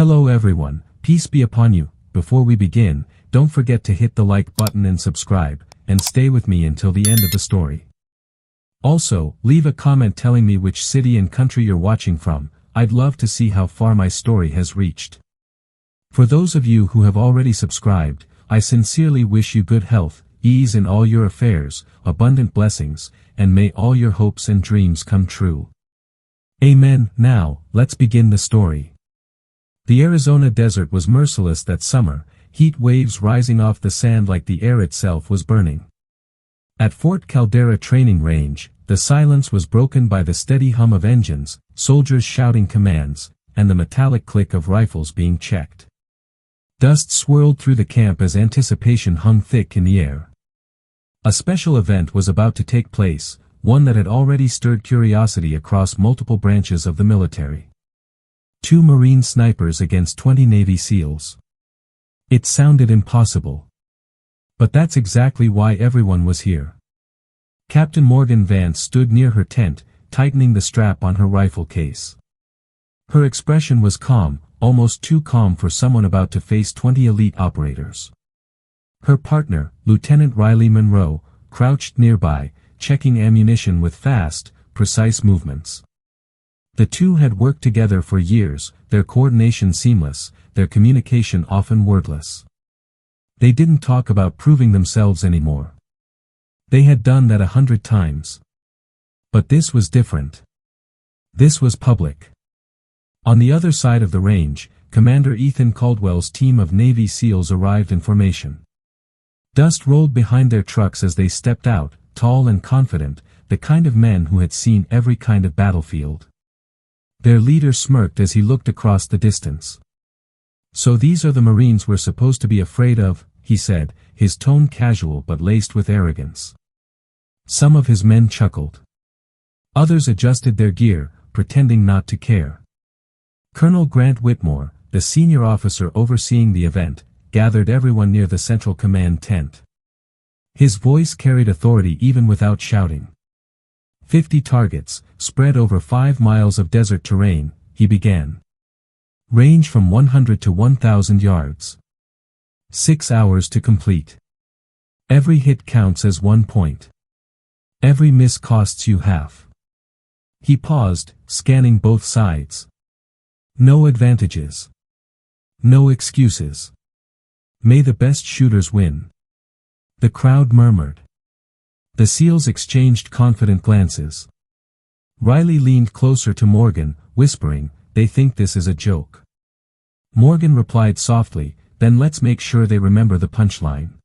Hello everyone, peace be upon you. Before we begin, don't forget to hit the like button and subscribe, and stay with me until the end of the story. Also, leave a comment telling me which city and country you're watching from. I'd love to see how far my story has reached. For those of you who have already subscribed, I sincerely wish you good health, ease in all your affairs, abundant blessings, and may all your hopes and dreams come true. Amen. Now, let's begin the story. The Arizona desert was merciless that summer, heat waves rising off the sand like the air itself was burning. At Fort Caldera training range, the silence was broken by the steady hum of engines, soldiers shouting commands, and the metallic click of rifles being checked. Dust swirled through the camp as anticipation hung thick in the air. A special event was about to take place, one that had already stirred curiosity across multiple branches of the military. 2 Marine snipers against 20 Navy SEALs. It sounded impossible. But that's exactly why everyone was here. Captain Morgan Vance stood near her tent, tightening the strap on her rifle case. Her expression was calm, almost too calm for someone about to face 20 elite operators. Her partner, Lieutenant Riley Monroe, crouched nearby, checking ammunition with fast, precise movements. The two had worked together for years, their coordination seamless, their communication often wordless. They didn't talk about proving themselves anymore. They had done that 100 times. But this was different. This was public. On the other side of the range, Commander Ethan Caldwell's team of Navy SEALs arrived in formation. Dust rolled behind their trucks as they stepped out, tall and confident, the kind of men who had seen every kind of battlefield. Their leader smirked as he looked across the distance. "So these are the Marines we're supposed to be afraid of," he said, his tone casual but laced with arrogance. Some of his men chuckled. Others adjusted their gear, pretending not to care. Colonel Grant Whitmore, the senior officer overseeing the event, gathered everyone near the Central Command tent. His voice carried authority even without shouting. 50 targets, spread over 5 miles of desert terrain, he began. Range from 100 to 1,000 yards. 6 hours to complete. Every hit counts as 1 point. Every miss costs you half. He paused, scanning both sides. No advantages. No excuses. May the best shooters win. The crowd murmured. The SEALs exchanged confident glances. Riley leaned closer to Morgan, whispering, "They think this is a joke." Morgan replied softly, "Then let's make sure they remember the punchline."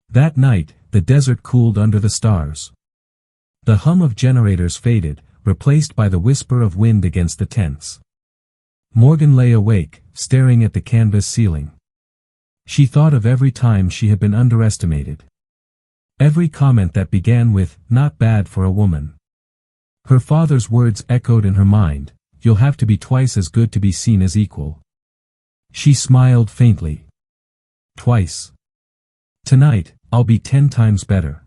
That night, the desert cooled under the stars. The hum of generators faded, replaced by the whisper of wind against the tents. Morgan lay awake, staring at the canvas ceiling. She thought of every time she had been underestimated. Every comment that began with, "Not bad for a woman." Her father's words echoed in her mind, "You'll have to be twice as good to be seen as equal." She smiled faintly. "Twice. Tonight, I'll be 10 times better."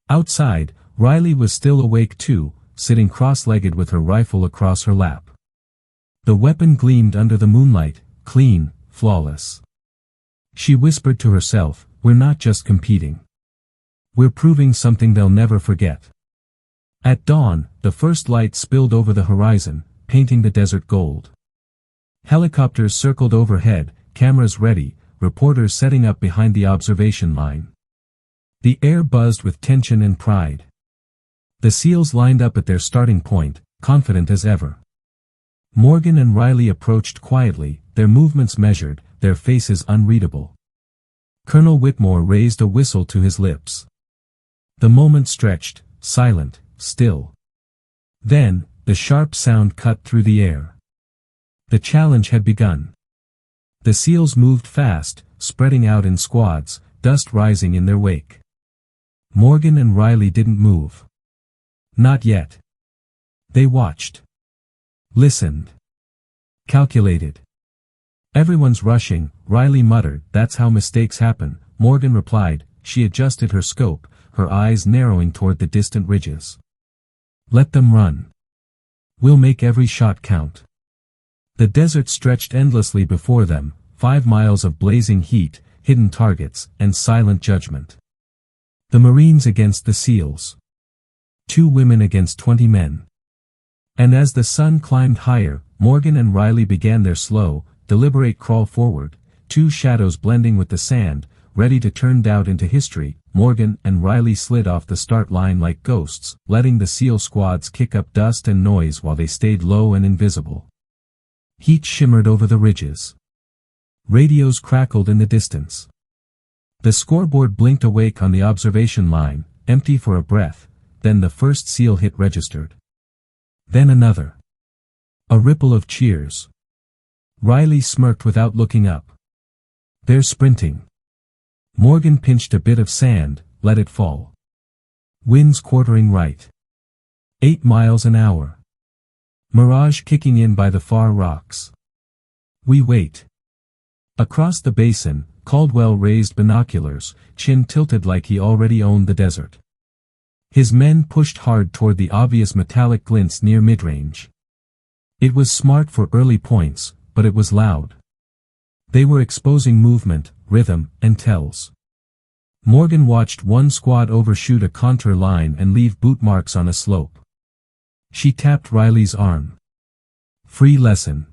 Outside, Riley was still awake too, sitting cross-legged with her rifle across her lap. The weapon gleamed under the moonlight, clean, flawless. She whispered to herself, "We're not just competing. We're proving something they'll never forget." At dawn, the first light spilled over the horizon, painting the desert gold. Helicopters circled overhead, cameras ready, reporters setting up behind the observation line. The air buzzed with tension and pride. The SEALs lined up at their starting point, confident as ever. Morgan and Riley approached quietly, their movements measured, their faces unreadable. Colonel Whitmore raised a whistle to his lips. The moment stretched, silent, still. Then, the sharp sound cut through the air. The challenge had begun. The SEALs moved fast, spreading out in squads, dust rising in their wake. Morgan and Riley didn't move. Not yet. They watched. Listened. Calculated. "Everyone's rushing," Riley muttered. "That's how mistakes happen," Morgan replied. She adjusted her scope, her eyes narrowing toward the distant ridges. "Let them run. We'll make every shot count." The desert stretched endlessly before them, 5 miles of blazing heat, hidden targets, and silent judgment. The Marines against the SEALs. 2 women against 20 men. And as the sun climbed higher, Morgan and Riley began their slow, deliberate crawl forward, 2 shadows blending with the sand, ready to turn out into history. Morgan and Riley slid off the start line like ghosts, letting the SEAL squads kick up dust and noise while they stayed low and invisible. Heat shimmered over the ridges. Radios crackled in the distance. The scoreboard blinked awake on the observation line, empty for a breath, then the first SEAL hit registered. Then another. A ripple of cheers. Riley smirked without looking up. They're sprinting. Morgan pinched a bit of sand, let it fall. Winds quartering right. 8 miles an hour. Mirage kicking in by the far rocks. We wait. Across the basin, Caldwell raised binoculars, chin tilted like he already owned the desert. His men pushed hard toward the obvious metallic glints near mid-range. It was smart for early points, but it was loud. They were exposing movement, rhythm, and tells. Morgan watched one squad overshoot a contour line and leave boot marks on a slope. She tapped Riley's arm. Free lesson.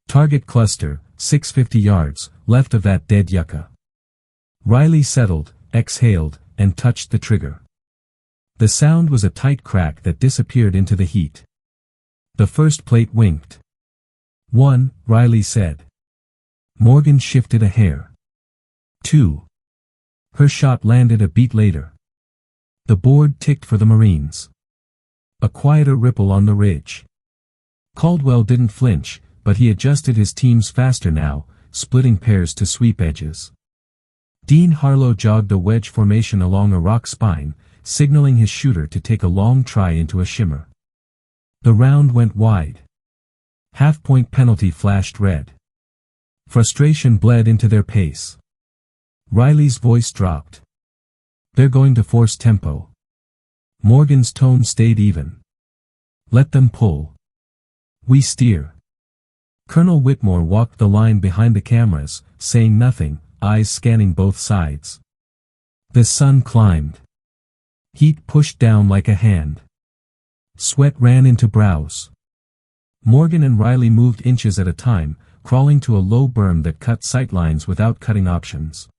Target cluster, 650 yards, left of that dead yucca. Riley settled, exhaled, and touched the trigger. The sound was a tight crack that disappeared into the heat. The first plate winked. 1, Riley said. Morgan shifted a hair. 2. Her shot landed a beat later. The board ticked for the Marines. A quieter ripple on the ridge. Caldwell didn't flinch, but he adjusted his teams faster now, splitting pairs to sweep edges. Dean Harlow jogged a wedge formation along a rock spine, signaling his shooter to take a long try into a shimmer. The round went wide. Half-point penalty flashed red. Frustration bled into their pace. Riley's voice dropped. They're going to force tempo. Morgan's tone stayed even. Let them pull. We steer. Colonel Whitmore walked the line behind the cameras, saying nothing, eyes scanning both sides. The sun climbed. Heat pushed down like a hand. Sweat ran into brows. Morgan and Riley moved inches at a time, crawling to a low berm that cut sightlines without cutting options.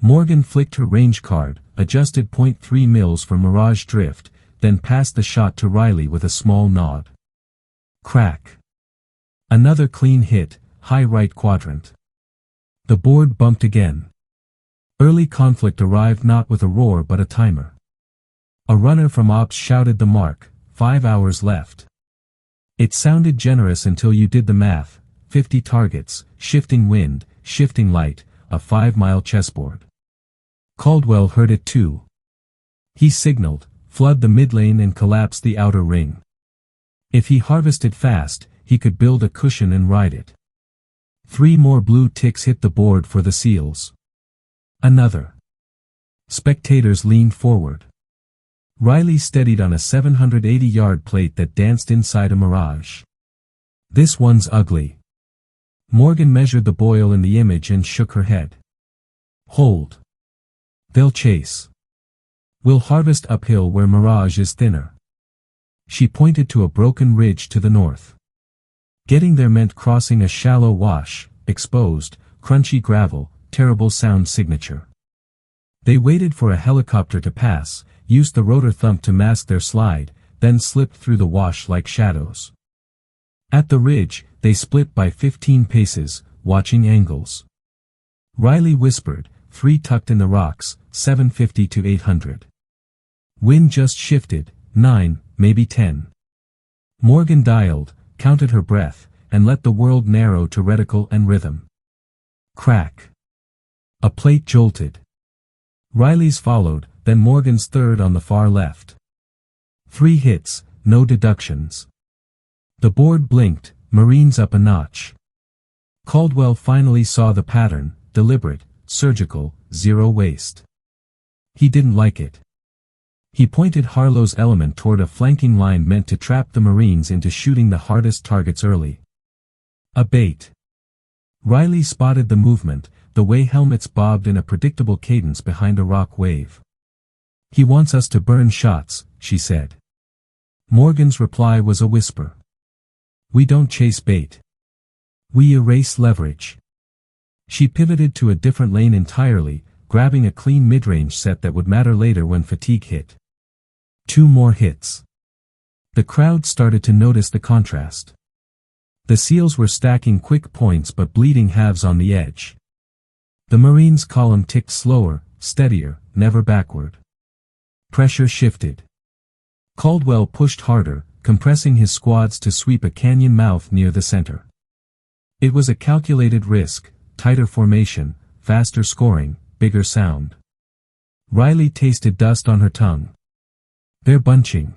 Morgan flicked her range card, adjusted .3 mils for mirage drift, then passed the shot to Riley with a small nod. Crack. Another clean hit, high right quadrant. The board bumped again. Early conflict arrived not with a roar but a timer. A runner from ops shouted the mark, 5 hours left. It sounded generous until you did the math, 50 targets, shifting wind, shifting light, a 5-mile chessboard. Caldwell heard it too. He signaled, flood the mid-lane and collapse the outer ring. If he harvested fast, he could build a cushion and ride it. 3 more blue ticks hit the board for the SEALs. Another. Spectators leaned forward. Riley steadied on a 780-yard plate that danced inside a mirage. This one's ugly. Morgan measured the boil in the image and shook her head. Hold. They'll chase. We'll harvest uphill where mirage is thinner. She pointed to a broken ridge to the north. Getting there meant crossing a shallow wash, exposed, crunchy gravel, terrible sound signature. They waited for a helicopter to pass, used the rotor thump to mask their slide, then slipped through the wash like shadows. At the ridge, they split by 15 paces, watching angles. Riley whispered, 3 tucked in the rocks, 750 to 800. Wind just shifted, 9, maybe 10. Morgan dialed, counted her breath, and let the world narrow to reticle and rhythm. Crack. A plate jolted. Riley's followed, then Morgan's third on the far left. 3 hits, no deductions. The board blinked, Marines up a notch. Caldwell finally saw the pattern, deliberate, surgical, 0 waste. He didn't like it. He pointed Harlow's element toward a flanking line meant to trap the Marines into shooting the hardest targets early. A bait. Riley spotted the movement, the way helmets bobbed in a predictable cadence behind a rock wave. "He wants us to burn shots," she said. Morgan's reply was a whisper. "We don't chase bait. We erase leverage." She pivoted to a different lane entirely, grabbing a clean mid-range set that would matter later when fatigue hit. 2 more hits. The crowd started to notice the contrast. The SEALs were stacking quick points but bleeding halves on the edge. The Marines' column ticked slower, steadier, never backward. Pressure shifted. Caldwell pushed harder, compressing his squads to sweep a canyon mouth near the center. It was a calculated risk, tighter formation, faster scoring, bigger sound. Riley tasted dust on her tongue. "They're bunching."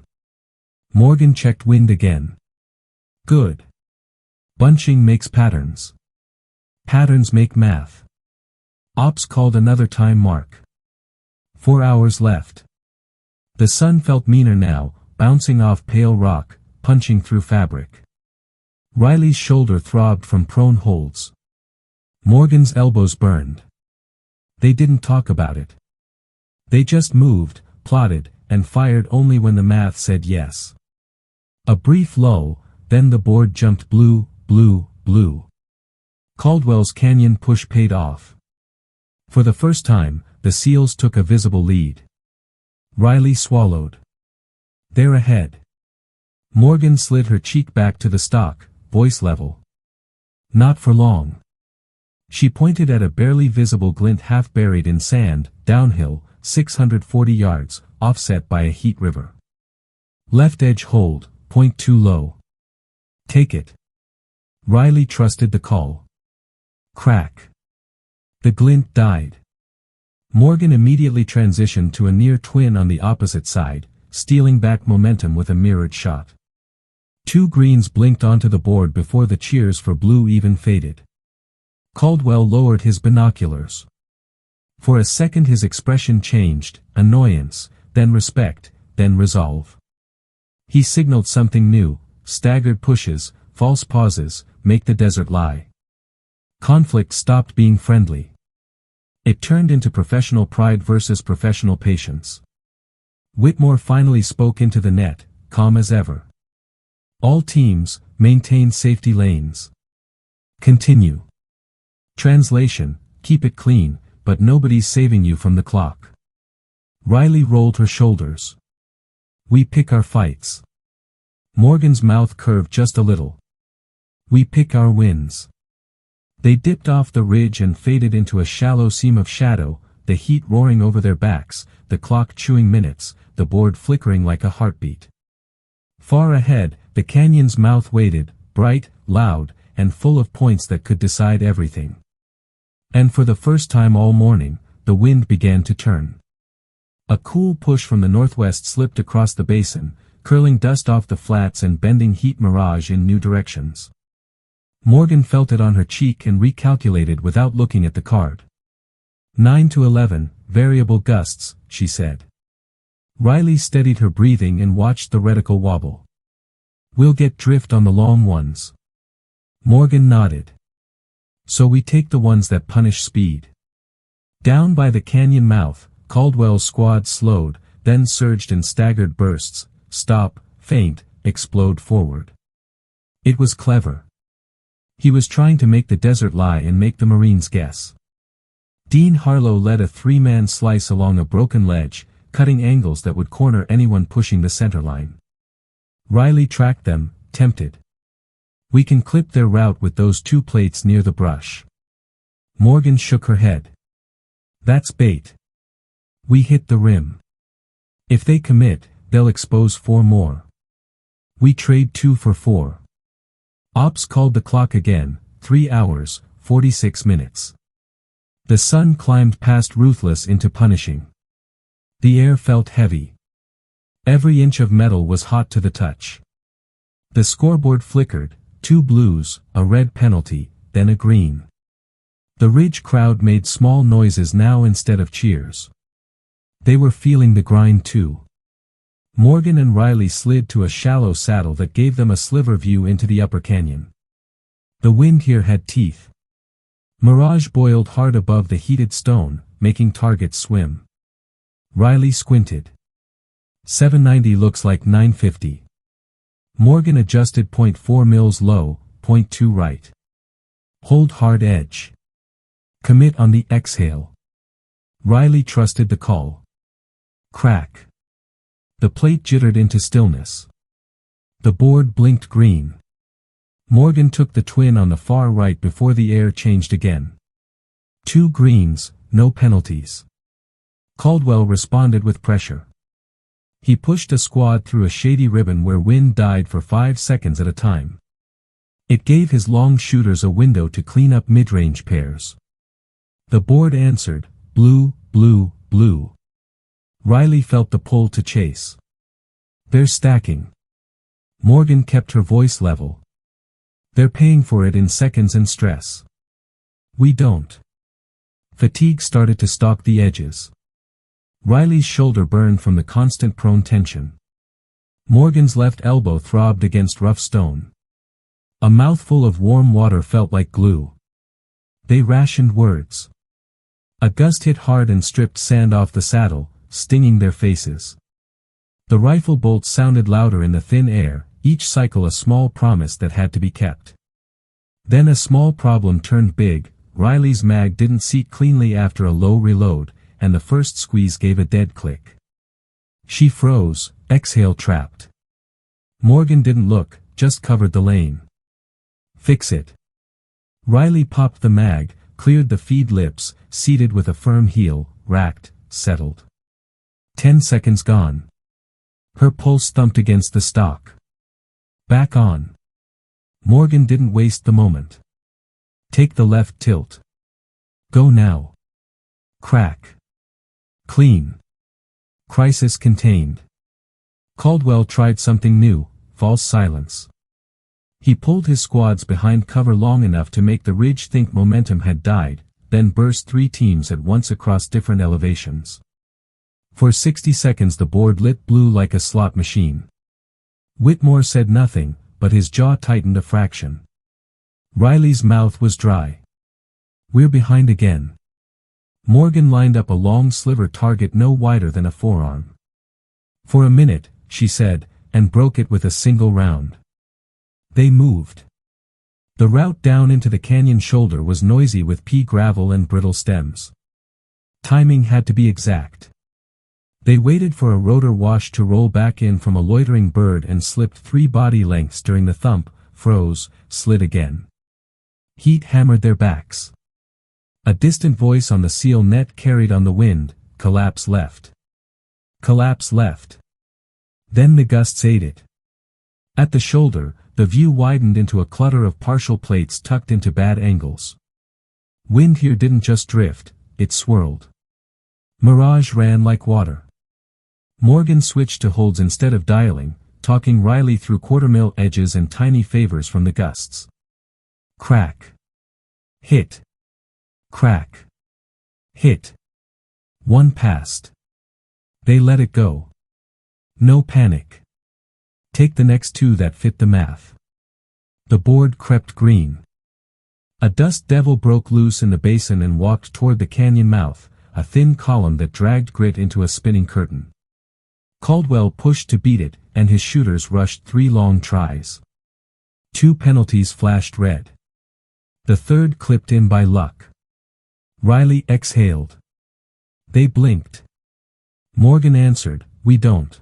Morgan checked wind again. "Good. Bunching makes patterns. Patterns make math." Ops called another time mark. 4 hours left. The sun felt meaner now, bouncing off pale rock, punching through fabric. Riley's shoulder throbbed from prone holds. Morgan's elbows burned. They didn't talk about it. They just moved, plotted, and fired only when the math said yes. A brief lull, then the board jumped blue, blue, blue. Caldwell's canyon push paid off. For the first time, the SEALs took a visible lead. Riley swallowed. "They're ahead." Morgan slid her cheek back to the stock, voice level. "Not for long." She pointed at a barely visible glint half buried in sand, downhill, 640 yards, offset by a heat river. "Left edge hold, point too low." "Take it." Riley trusted the call. Crack. The glint died. Morgan immediately transitioned to a near twin on the opposite side, stealing back momentum with a mirrored shot. 2 greens blinked onto the board before the cheers for blue even faded. Caldwell lowered his binoculars. For a second his expression changed, annoyance, then respect, then resolve. He signaled something new, staggered pushes, false pauses, make the desert lie. Conflict stopped being friendly. It turned into professional pride versus professional patience. Whitmore finally spoke into the net, calm as ever. "All teams, maintain safety lanes. Continue. Translation, keep it clean, but nobody's saving you from the clock." Riley rolled her shoulders. "We pick our fights." Morgan's mouth curved just a little. "We pick our wins." They dipped off the ridge and faded into a shallow seam of shadow, the heat roaring over their backs, the clock chewing minutes, the board flickering like a heartbeat. Far ahead, the canyon's mouth waited, bright, loud, and full of points that could decide everything. And for the first time all morning, the wind began to turn. A cool push from the northwest slipped across the basin, curling dust off the flats and bending heat mirage in new directions. Morgan felt it on her cheek and recalculated without looking at the card. 9 to 11, variable gusts, she said. Riley steadied her breathing and watched the reticle wobble. "We'll get drift on the long ones." Morgan nodded. "So we take the ones that punish speed." Down by the canyon mouth, Caldwell's squad slowed, then surged in staggered bursts, stop, feint, explode forward. It was clever. He was trying to make the desert lie and make the Marines guess. Dean Harlow led a 3-man slice along a broken ledge, cutting angles that would corner anyone pushing the center line. Riley tracked them, tempted. "We can clip their route with those 2 plates near the brush." Morgan shook her head. "That's bait. We hit the rim. If they commit, they'll expose 4 more. We trade 2 for 4. Ops called the clock again, 3 hours, 46 minutes. The sun climbed past ruthless into punishing. The air felt heavy. Every inch of metal was hot to the touch. The scoreboard flickered, 2 blues, a red penalty, then a green. The ridge crowd made small noises now instead of cheers. They were feeling the grind too. Morgan and Riley slid to a shallow saddle that gave them a sliver view into the upper canyon. The wind here had teeth. Mirage boiled hard above the heated stone, making targets swim. Riley squinted. 790 looks like 950. Morgan adjusted. 0.4 mils low, 0.2 right. Hold hard edge. Commit on the exhale. Riley trusted the call. Crack. The plate jittered into stillness. The board blinked green. Morgan took the twin on the far right before the air changed again. 2 greens, no penalties. Caldwell responded with pressure. He pushed a squad through a shady ribbon where wind died for 5 seconds at a time. It gave his long shooters a window to clean up mid-range pairs. The board answered, blue, blue, blue. Riley felt the pull to chase. They're stacking. Morgan kept her voice level. They're paying for it in seconds and stress. We don't. Fatigue started to stalk the edges. Riley's shoulder burned from the constant prone tension. Morgan's left elbow throbbed against rough stone. A mouthful of warm water felt like glue. They rationed words. A gust hit hard and stripped sand off the saddle, stinging their faces. The rifle bolts sounded louder in the thin air, each cycle a small promise that had to be kept. Then a small problem turned big. Riley's mag didn't seat cleanly after a low reload, and the first squeeze gave a dead click. She froze, exhale trapped. Morgan didn't look, just covered the lane. Fix it. Riley popped the mag, cleared the feed lips, seated with a firm heel, racked, settled. 10 seconds gone. Her pulse thumped against the stock. Back on. Morgan didn't waste the moment. Take the left tilt. Go now. Crack. Clean. Crisis contained. Caldwell tried something new, false silence. He pulled his squads behind cover long enough to make the ridge think momentum had died, then burst 3 teams at once across different elevations. For 60 seconds the board lit blue like a slot machine. Whitmore said nothing, but his jaw tightened a fraction. Riley's mouth was dry. We're behind again. Morgan lined up a long sliver target no wider than a forearm. For a minute, she said, and broke it with a single round. They moved. The route down into the canyon shoulder was noisy with pea gravel and brittle stems. Timing had to be exact. They waited for a rotor wash to roll back in from a loitering bird and slipped 3 body lengths during the thump, froze, slid again. Heat hammered their backs. A distant voice on the seal net carried on the wind, collapse left. Collapse left. Then the gusts ate it. At the shoulder, the view widened into a clutter of partial plates tucked into bad angles. Wind here didn't just drift, it swirled. Mirage ran like water. Morgan switched to holds instead of dialing, talking Riley through quarter-mil edges and tiny favors from the gusts. Crack. Hit. Crack. Hit. 1 passed. They let it go. No panic. Take the next 2 that fit the math. The board crept green. A dust devil broke loose in the basin and walked toward the canyon mouth, a thin column that dragged grit into a spinning curtain. Caldwell pushed to beat it, and his shooters rushed 3 long tries. 2 penalties flashed red. The third clipped in by luck. Riley exhaled. They blinked. Morgan answered, we don't.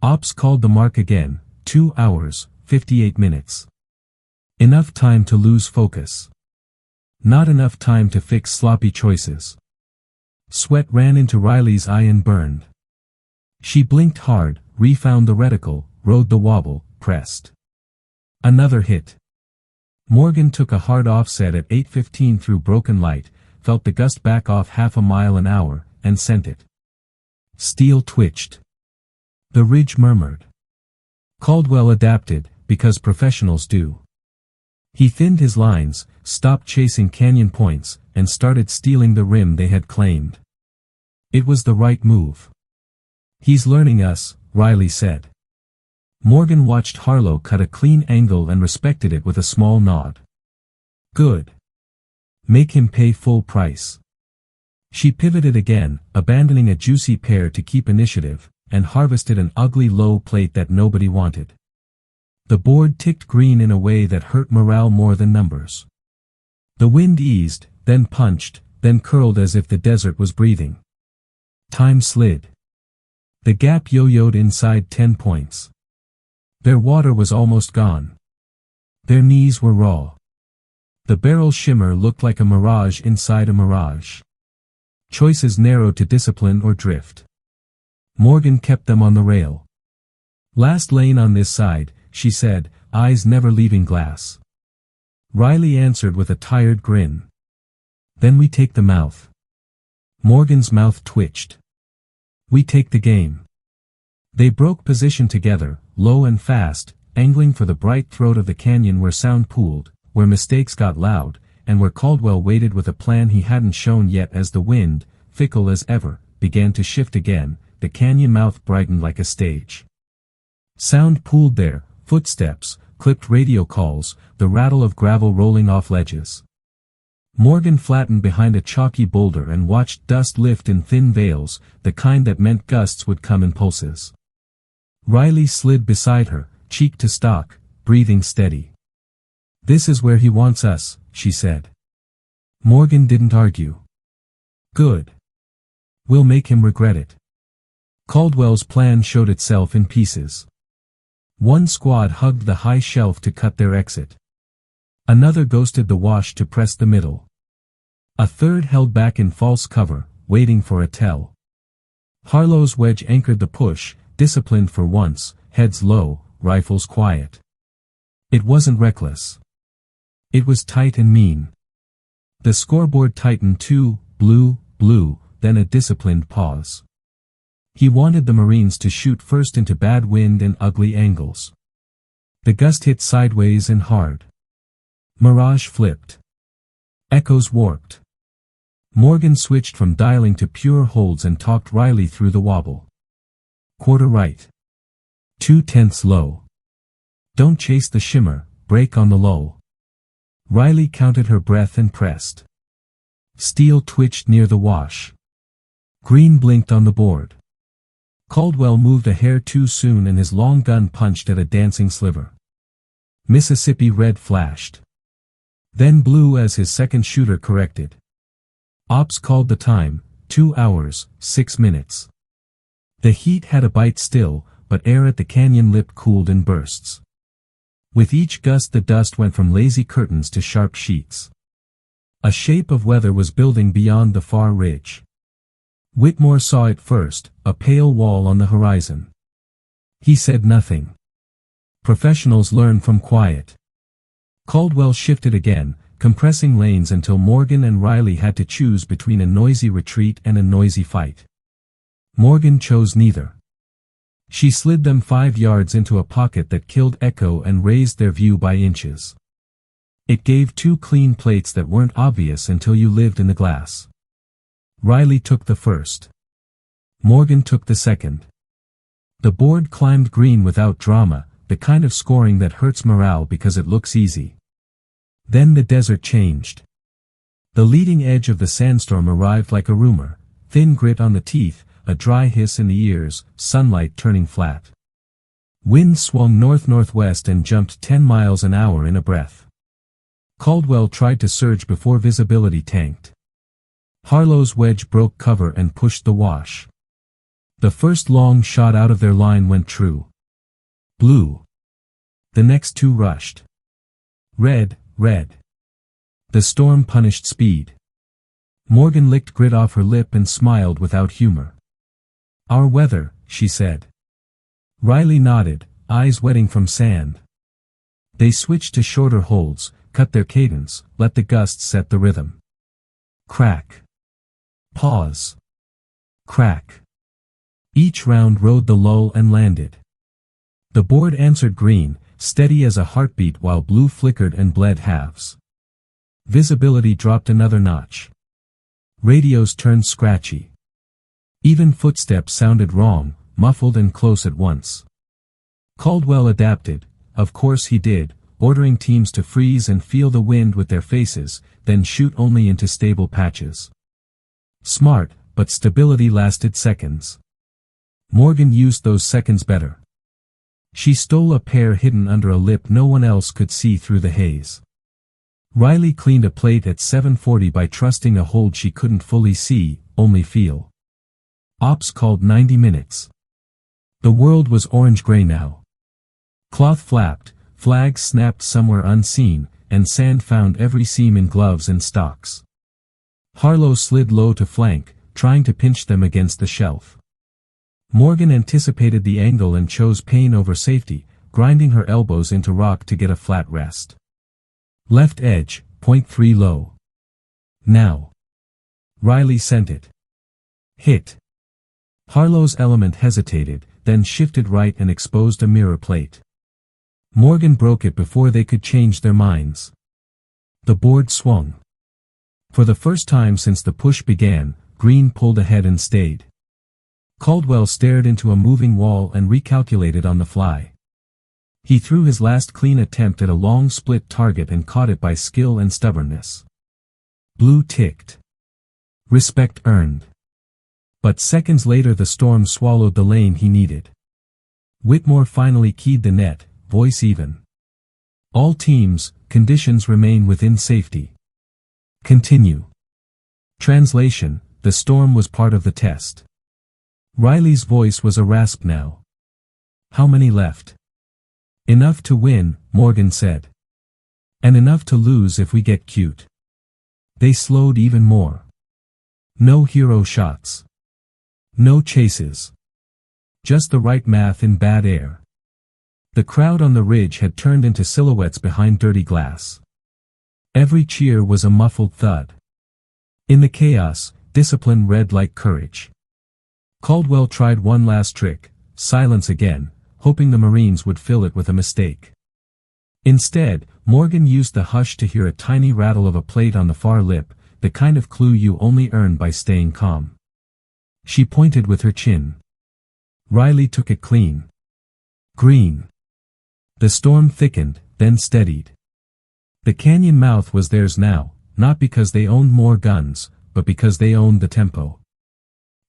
Ops called the mark again, 2 hours, 58 minutes. Enough time to lose focus. Not enough time to fix sloppy choices. Sweat ran into Riley's eye and burned. She blinked hard, refound the reticle, rode the wobble, pressed. Another hit. Morgan took a hard offset at 8:15 through broken light, felt the gust back off 1/2 mile an hour, and sent it. Steel twitched. The ridge murmured. Caldwell adapted, because professionals do. He thinned his lines, stopped chasing canyon points, and started stealing the rim they had claimed. It was the right move. He's learning us, Riley said. Morgan watched Harlow cut a clean angle and respected it with a small nod. Good. Make him pay full price. She pivoted again, abandoning a juicy pear to keep initiative, and harvested an ugly low plate that nobody wanted. The board ticked green in a way that hurt morale more than numbers. The wind eased, then punched, then curled as if the desert was breathing. Time slid. The gap yo-yoed inside 10 points. Their water was almost gone. Their knees were raw. The barrel shimmer looked like a mirage inside a mirage. Choices narrowed to discipline or drift. Morgan kept them on the rail. Last lane on this side, she said, eyes never leaving glass. Riley answered with a tired grin. Then we take the mouth. Morgan's mouth twitched. We take the game. They broke position together, low and fast, angling for the bright throat of the canyon where sound pooled, where mistakes got loud, and where Caldwell waited with a plan he hadn't shown yet. As the wind, fickle as ever, began to shift again, the canyon mouth brightened like a stage. Sound pooled there, footsteps, clipped radio calls, the rattle of gravel rolling off ledges. Morgan flattened behind a chalky boulder and watched dust lift in thin veils, the kind that meant gusts would come in pulses. Riley slid beside her, cheek to stock, breathing steady. This is where he wants us, she said. Morgan didn't argue. Good. We'll make him regret it. Caldwell's plan showed itself in pieces. One squad hugged the high shelf to cut their exit. Another ghosted the wash to press the middle. A third held back in false cover, waiting for a tell. Harlow's wedge anchored the push, disciplined for once, heads low, rifles quiet. It wasn't reckless. It was tight and mean. The scoreboard tightened too, blue, then a disciplined pause. He wanted the Marines to shoot first into bad wind and ugly angles. The gust hit sideways and hard. Mirage flipped. Echoes warped. Morgan switched from dialing to pure holds and talked Riley through the wobble. Quarter right. 2/10 low. Don't chase the shimmer, brake on the low. Riley counted her breath and pressed. Steel twitched near the wash. Green blinked on the board. Caldwell moved a hair too soon and his long gun punched at a dancing sliver. Mississippi red flashed. Then blue as his second shooter corrected. Ops called the time, 2 hours, 6 minutes. The heat had a bite still, but air at the canyon lip cooled in bursts. With each gust the dust went from lazy curtains to sharp sheets. A shape of weather was building beyond the far ridge. Whitmore saw it first, a pale wall on the horizon. He said nothing. Professionals learn from quiet. Caldwell shifted again, compressing lanes until Morgan and Riley had to choose between a noisy retreat and a noisy fight. Morgan chose neither. She slid them 5 yards into a pocket that killed echo and raised their view by inches. It gave 2 clean plates that weren't obvious until you lived in the glass. Riley took the first. Morgan took the second. The board climbed green without drama, the kind of scoring that hurts morale because it looks easy. Then the desert changed. The leading edge of the sandstorm arrived like a rumor, thin grit on the teeth, a dry hiss in the ears, sunlight turning flat. Wind swung north-northwest and jumped 10 miles an hour in a breath. Caldwell tried to surge before visibility tanked. Harlow's wedge broke cover and pushed the wash. The first long shot out of their line went true. Blue. The next 2 rushed. Red. The storm punished speed. Morgan licked grit off her lip and smiled without humor. Our weather, she said. Riley nodded, eyes wetting from sand. They switched to shorter holds, cut their cadence, let the gusts set the rhythm. Crack. Pause. Crack. Each round rode the lull and landed. The board answered green, steady as a heartbeat while blue flickered and bled halves. Visibility dropped another notch. Radios turned scratchy. Even footsteps sounded wrong, muffled and close at once. Caldwell adapted, of course he did, ordering teams to freeze and feel the wind with their faces, then shoot only into stable patches. Smart, but stability lasted seconds. Morgan used those seconds better. She stole a pair hidden under a lip no one else could see through the haze. Riley cleaned a plate at 7:40 by trusting a hold she couldn't fully see, only feel. Ops called 90 minutes. The world was orange-gray now. Cloth flapped, flags snapped somewhere unseen, and sand found every seam in gloves and stocks. Harlow slid low to flank, trying to pinch them against the shelf. Morgan anticipated the angle and chose pain over safety, grinding her elbows into rock to get a flat rest. Left edge, .3 low. Now. Riley sent it. Hit. Harlow's element hesitated, then shifted right and exposed a mirror plate. Morgan broke it before they could change their minds. The board swung. For the first time since the push began, Green pulled ahead and stayed. Caldwell stared into a moving wall and recalculated on the fly. He threw his last clean attempt at a long split target and caught it by skill and stubbornness. Blue ticked. Respect earned. But seconds later the storm swallowed the lane he needed. Whitmore finally keyed the net, voice even. All teams, conditions remain within safety. Continue. Translation, the storm was part of the test. Riley's voice was a rasp now. How many left? Enough to win, Morgan said. And enough to lose if we get cute. They slowed even more. No hero shots. No chases. Just the right math in bad air. The crowd on the ridge had turned into silhouettes behind dirty glass. Every cheer was a muffled thud. In the chaos, discipline read like courage. Caldwell tried one last trick, silence again, hoping the Marines would fill it with a mistake. Instead, Morgan used the hush to hear a tiny rattle of a plate on the far lip, the kind of clue you only earn by staying calm. She pointed with her chin. Riley took it clean. Green. The storm thickened, then steadied. The canyon mouth was theirs now, not because they owned more guns, but because they owned the tempo.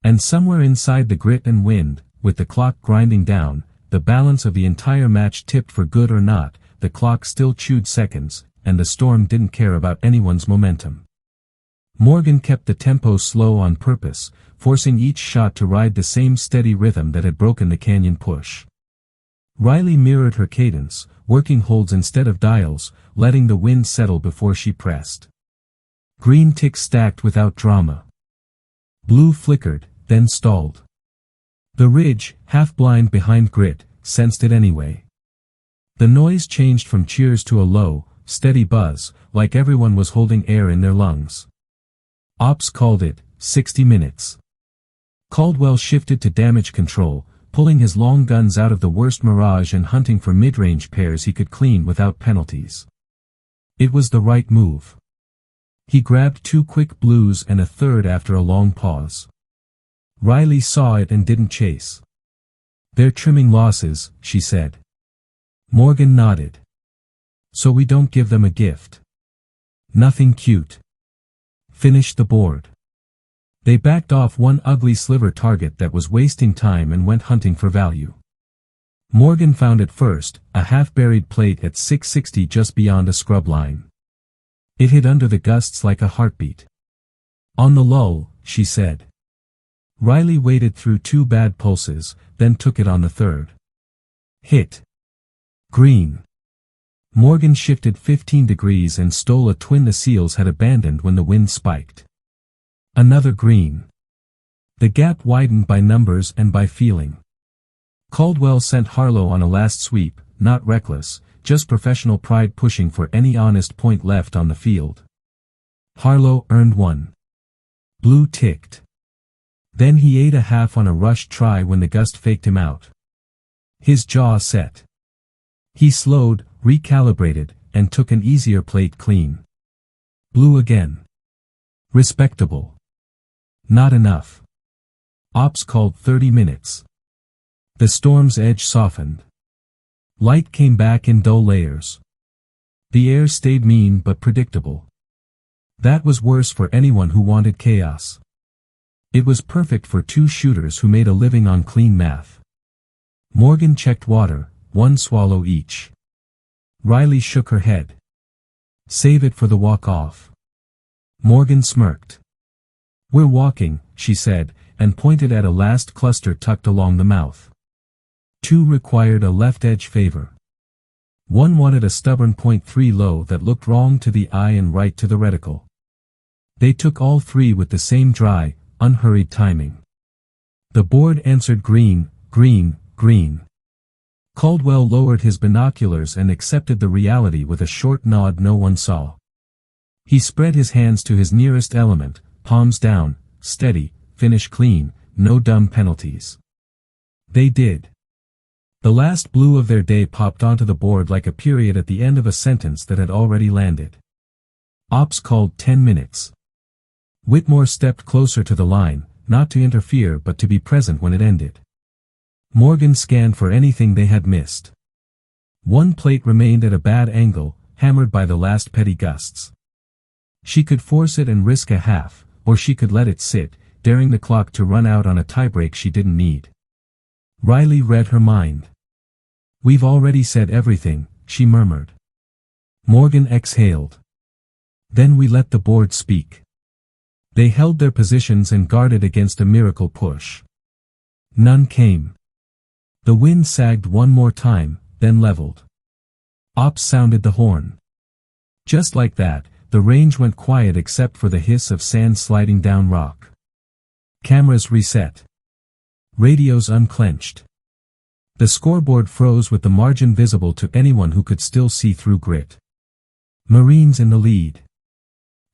And somewhere inside the grit and wind, with the clock grinding down, the balance of the entire match tipped for good or not, the clock still chewed seconds, and the storm didn't care about anyone's momentum. Morgan kept the tempo slow on purpose, forcing each shot to ride the same steady rhythm that had broken the canyon push. Riley mirrored her cadence, working holds instead of dials, letting the wind settle before she pressed. Green ticks stacked without drama. Blue flickered, then stalled. The ridge, half blind behind grit, sensed it anyway. The noise changed from cheers to a low, steady buzz, like everyone was holding air in their lungs. Ops called it 60 minutes. Caldwell shifted to damage control, pulling his long guns out of the worst mirage and hunting for mid-range pairs he could clean without penalties. It was the right move. He grabbed 2 quick blues and a third after a long pause. Riley saw it and didn't chase. They're trimming losses, she said. Morgan nodded. So we don't give them a gift. Nothing cute. Finish the board. They backed off one ugly sliver target that was wasting time and went hunting for value. Morgan found it first, a half-buried plate at 660 just beyond a scrub line. It hit under the gusts like a heartbeat. On the lull, she said. Riley waited through 2 bad pulses, then took it on the third. Hit. Green. Morgan shifted 15 degrees and stole a twin the seals had abandoned when the wind spiked. Another green. The gap widened by numbers and by feeling. Caldwell sent Harlow on a last sweep, not reckless, just professional pride pushing for any honest point left on the field. Harlow earned 1. Blue ticked. Then he ate a half on a rushed try when the gust faked him out. His jaw set. He slowed, recalibrated, and took an easier plate clean. Blue again. Respectable. Not enough. Ops called 30 minutes. The storm's edge softened. Light came back in dull layers. The air stayed mean but predictable. That was worse for anyone who wanted chaos. It was perfect for two shooters who made a living on clean math. Morgan checked water, one swallow each. Riley shook her head. Save it for the walk-off. Morgan smirked. We're walking, she said, and pointed at a last cluster tucked along the mouth. Two required a left edge favor. One wanted a stubborn .3 low that looked wrong to the eye and right to the reticle. They took all three with the same dry, unhurried timing. The board answered green, green, green. Caldwell lowered his binoculars and accepted the reality with a short nod no one saw. He spread his hands to his nearest element, palms down, steady, finish clean, no dumb penalties. They did. The last blue of their day popped onto the board like a period at the end of a sentence that had already landed. Ops called 10 minutes. Whitmore stepped closer to the line, not to interfere but to be present when it ended. Morgan scanned for anything they had missed. One plate remained at a bad angle, hammered by the last petty gusts. She could force it and risk a half, or she could let it sit, daring the clock to run out on a tiebreak she didn't need. Riley read her mind. We've already said everything, she murmured. Morgan exhaled. Then we let the board speak. They held their positions and guarded against a miracle push. None came. The wind sagged one more time, then leveled. Ops sounded the horn. Just like that, the range went quiet except for the hiss of sand sliding down rock. Cameras reset. Radios unclenched. The scoreboard froze with the margin visible to anyone who could still see through grit. Marines in the lead.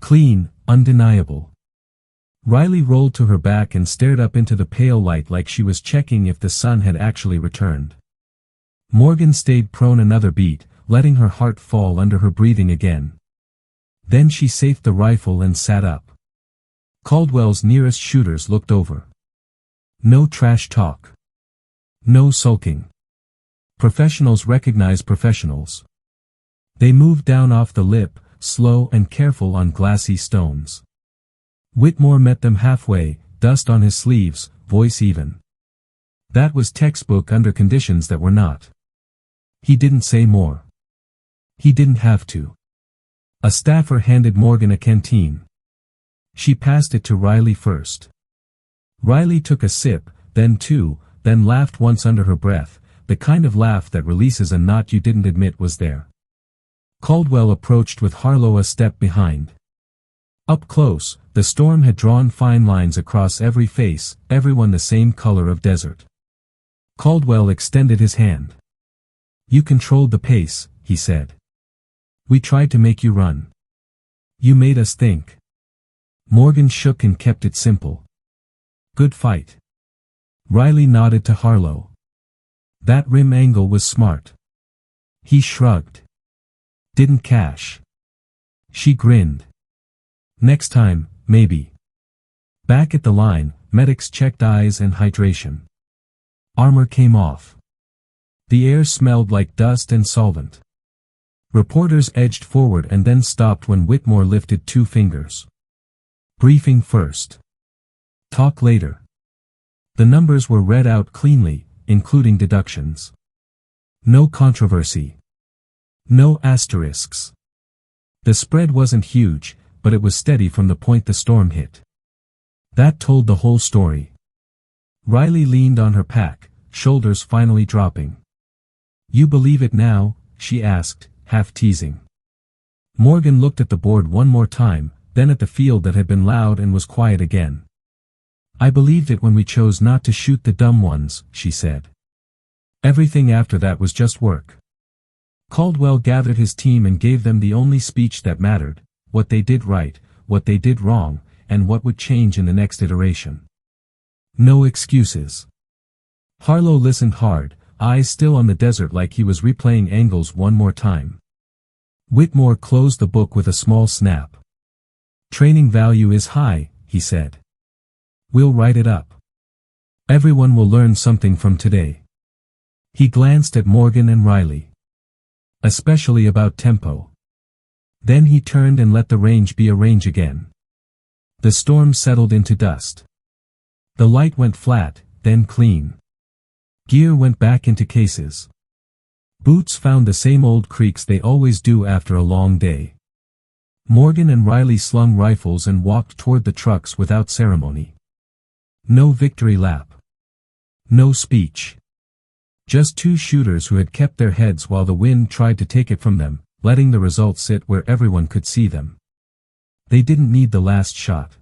Clean, undeniable. Riley rolled to her back and stared up into the pale light like she was checking if the sun had actually returned. Morgan stayed prone another beat, letting her heart fall under her breathing again. Then she safed the rifle and sat up. Caldwell's nearest shooters looked over. No trash talk. No sulking. Professionals recognize professionals. They moved down off the lip, slow and careful on glassy stones. Whitmore met them halfway, dust on his sleeves, voice even. That was textbook under conditions that were not. He didn't say more. He didn't have to. A staffer handed Morgan a canteen. She passed it to Riley first. Riley took a sip, then two, then laughed once under her breath, the kind of laugh that releases a knot you didn't admit was there. Caldwell approached with Harlow a step behind. Up close, the storm had drawn fine lines across every face, everyone the same color of desert. Caldwell extended his hand. You controlled the pace, he said. We tried to make you run. You made us think. Morgan shook and kept it simple. Good fight. Riley nodded to Harlow. That rim angle was smart. He shrugged. Didn't cash. She grinned. Next time, maybe. Back at the line, medics checked eyes and hydration. Armor came off. The air smelled like dust and solvent. Reporters edged forward and then stopped when Whitmore lifted two fingers. Briefing first. Talk later. The numbers were read out cleanly, including deductions. No controversy. No asterisks. The spread wasn't huge, but it was steady from the point the storm hit. That told the whole story. Riley leaned on her pack, shoulders finally dropping. You believe it now? She asked, half teasing. Morgan looked at the board one more time, then at the field that had been loud and was quiet again. I believed it when we chose not to shoot the dumb ones, she said. Everything after that was just work. Caldwell gathered his team and gave them the only speech that mattered, what they did right, what they did wrong, and what would change in the next iteration. No excuses. Harlow listened hard, eyes still on the desert like he was replaying angles one more time. Whitmore closed the book with a small snap. Training value is high, he said. We'll write it up. Everyone will learn something from today. He glanced at Morgan and Riley. Especially about tempo. Then he turned and let the range be a range again. The storm settled into dust. The light went flat, then clean. Gear went back into cases. Boots found the same old creaks they always do after a long day. Morgan and Riley slung rifles and walked toward the trucks without ceremony. No victory lap. No speech. Just two shooters who had kept their heads while the wind tried to take it from them, letting the results sit where everyone could see them. They didn't need the last shot.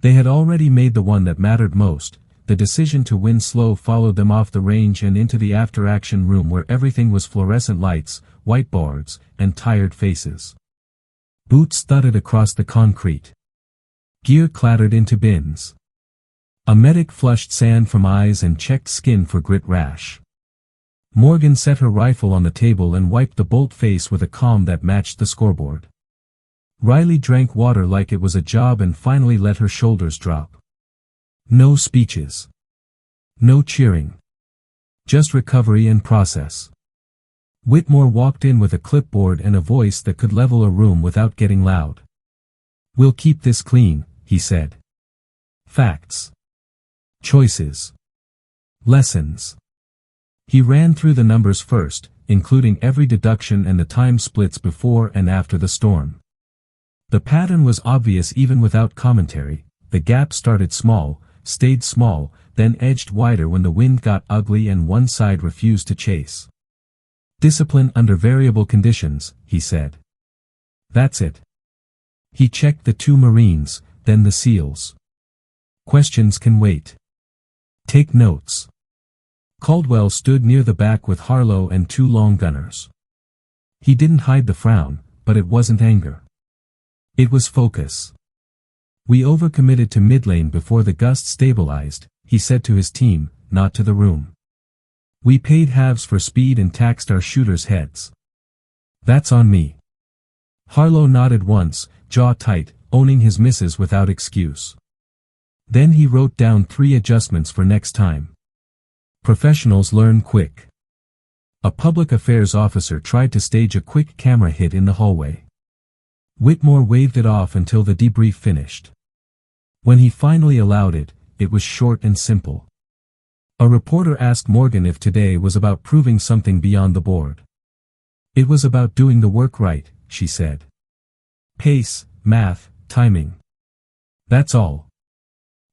They had already made the one that mattered most. The decision to win slow followed them off the range and into the after-action room where everything was fluorescent lights, whiteboards, and tired faces. Boots thudded across the concrete. Gear clattered into bins. A medic flushed sand from eyes and checked skin for grit rash. Morgan set her rifle on the table and wiped the bolt face with a calm that matched the scoreboard. Riley drank water like it was a job and finally let her shoulders drop. No speeches. No cheering. Just recovery and process. Whitmore walked in with a clipboard and a voice that could level a room without getting loud. "We'll keep this clean," he said. "Facts. Choices. Lessons." He ran through the numbers first, including every deduction and the time splits before and after the storm. The pattern was obvious even without commentary. The gap started small, stayed small, then edged wider when the wind got ugly and one side refused to chase. "Discipline under variable conditions," he said. "That's it." He checked the two Marines, then the SEALs. "Questions can wait. Take notes." Caldwell stood near the back with Harlow and two long gunners. He didn't hide the frown, but it wasn't anger. It was focus. "We overcommitted to mid-lane before the gust stabilized," he said to his team, not to the room. "We paid halves for speed and taxed our shooters' heads. That's on me." Harlow nodded once, jaw tight, owning his misses without excuse. Then he wrote down 3 adjustments for next time. Professionals learn quick. A public affairs officer tried to stage a quick camera hit in the hallway. Whitmore waved it off until the debrief finished. When he finally allowed it, it was short and simple. A reporter asked Morgan if today was about proving something beyond the board. "It was about doing the work right," she said. "Pace, math, timing. That's all."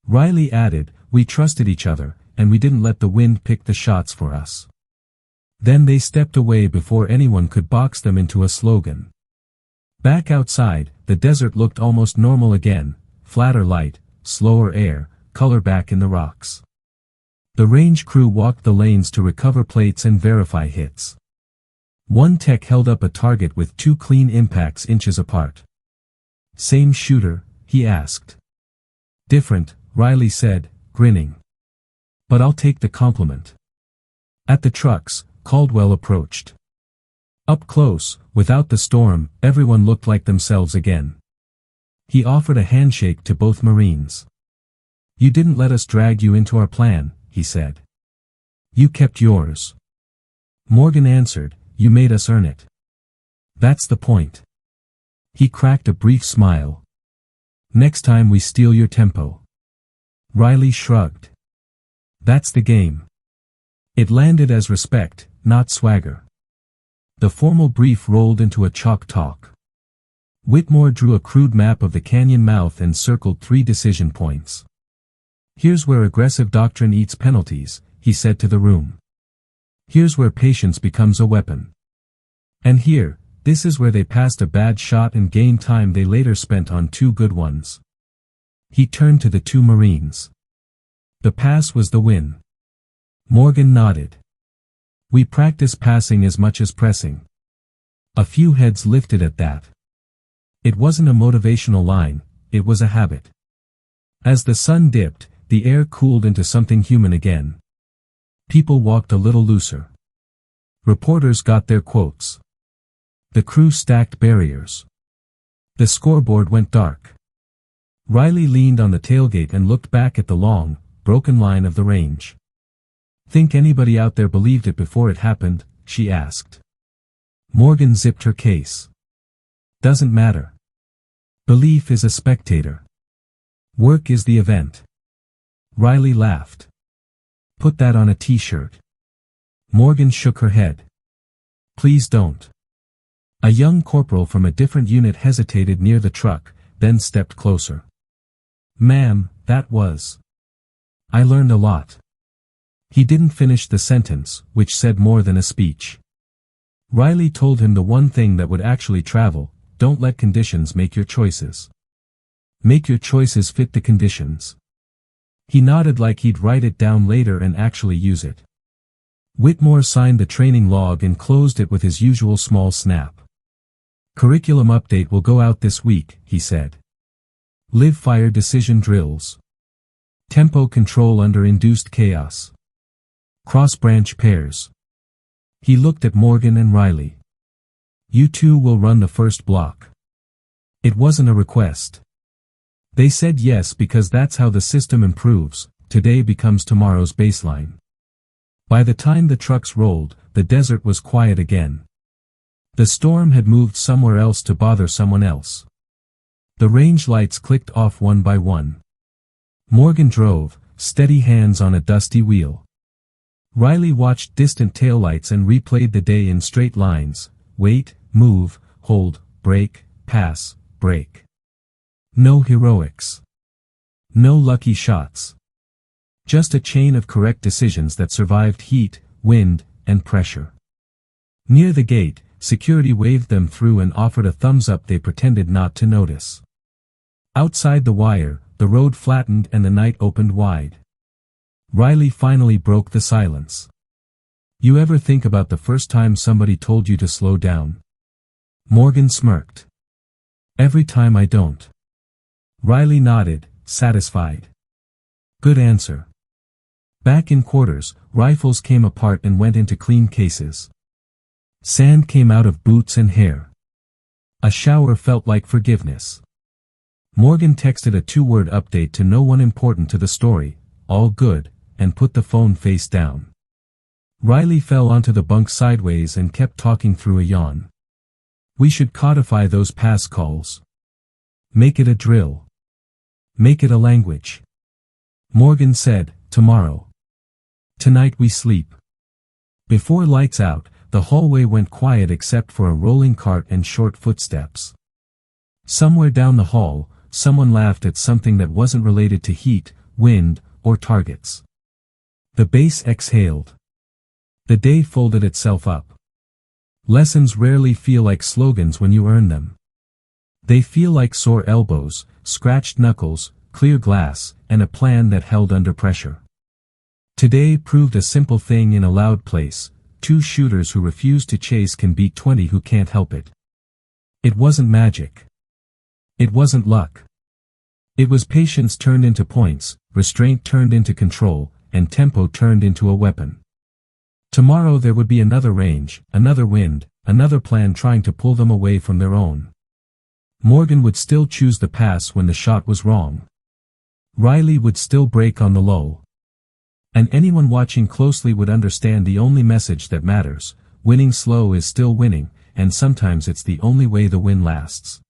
Riley added, "We trusted each other, and we didn't let the wind pick the shots for us." Then they stepped away before anyone could box them into a slogan. Back outside, the desert looked almost normal again, flatter light, slower air, color back in the rocks. The range crew walked the lanes to recover plates and verify hits. One tech held up a target with 2 clean impacts inches apart. "Same shooter?" he asked. "Different," Riley said, grinning. "But I'll take the compliment." At the trucks, Caldwell approached. Up close, without the storm, everyone looked like themselves again. He offered a handshake to both Marines. "You didn't let us drag you into our plan," he said. "You kept yours." Morgan answered, "You made us earn it." "That's the point." He cracked a brief smile. "Next time we steal your tempo." Riley shrugged. "That's the game." It landed as respect, not swagger. The formal brief rolled into a chalk talk. Whitmore drew a crude map of the canyon mouth and circled 3 decision points. "Here's where aggressive doctrine eats penalties," he said to the room. "Here's where patience becomes a weapon. And here, this is where they passed a bad shot and gained time they later spent on 2 good ones." He turned to the 2 Marines. "The pass was the win." Morgan nodded. "We practice passing as much as pressing." A few heads lifted at that. It wasn't a motivational line, it was a habit. As the sun dipped, the air cooled into something human again. People walked a little looser. Reporters got their quotes. The crew stacked barriers. The scoreboard went dark. Riley leaned on the tailgate and looked back at the long, broken line of the range. "Think anybody out there believed it before it happened?" she asked. Morgan zipped her case. Doesn't matter. Belief is a spectator. Work is the event. Riley laughed. Put that on a t-shirt. Morgan shook her head. Please don't. A young corporal from a different unit hesitated near the truck, then stepped closer. Ma'am, that was. I learned a lot. He didn't finish the sentence, which said more than a speech. Riley told him the one thing that would actually travel: don't let conditions make your choices. Make your choices fit the conditions. He nodded like he'd write it down later and actually use it. Whitmore signed the training log and closed it with his usual small snap. Curriculum update will go out this week, he said. Live fire decision drills. Tempo control under induced chaos. Cross-branch pairs. He looked at Morgan and Riley. You two will run the first block. It wasn't a request. They said yes because that's how the system improves. Today becomes tomorrow's baseline. By the time the trucks rolled, the desert was quiet again. The storm had moved somewhere else to bother someone else. The range lights clicked off one by one. Morgan drove, steady hands on a dusty wheel. Riley watched distant taillights and replayed the day in straight lines: wait, move, hold, brake, pass, brake. No heroics. No lucky shots. Just a chain of correct decisions that survived heat, wind, and pressure. Near the gate, security waved them through and offered a thumbs up they pretended not to notice. Outside the wire, the road flattened and the night opened wide. Riley finally broke the silence. You ever think about the first time somebody told you to slow down? Morgan smirked. Every time I don't. Riley nodded, satisfied. Good answer. Back in quarters, rifles came apart and went into clean cases. Sand came out of boots and hair. A shower felt like forgiveness. Morgan texted a 2-word update to no one important to the story, all good, and put the phone face down. Riley fell onto the bunk sideways and kept talking through a yawn. We should codify those pass calls. Make it a drill. Make it a language. Morgan said, tomorrow. Tonight we sleep. Before lights out, the hallway went quiet except for a rolling cart and short footsteps. Somewhere down the hall, someone laughed at something that wasn't related to heat, wind, or targets. The base exhaled. The day folded itself up. Lessons rarely feel like slogans when you earn them. They feel like sore elbows, scratched knuckles, clear glass, and a plan that held under pressure. Today proved a simple thing in a loud place: 2 shooters who refuse to chase can beat 20 who can't help it. It wasn't magic. It wasn't luck. It was patience turned into points, restraint turned into control, and tempo turned into a weapon. Tomorrow there would be another range, another wind, another plan trying to pull them away from their own. Morgan would still choose the pass when the shot was wrong. Riley would still break on the low. And anyone watching closely would understand the only message that matters: winning slow is still winning, and sometimes it's the only way the win lasts.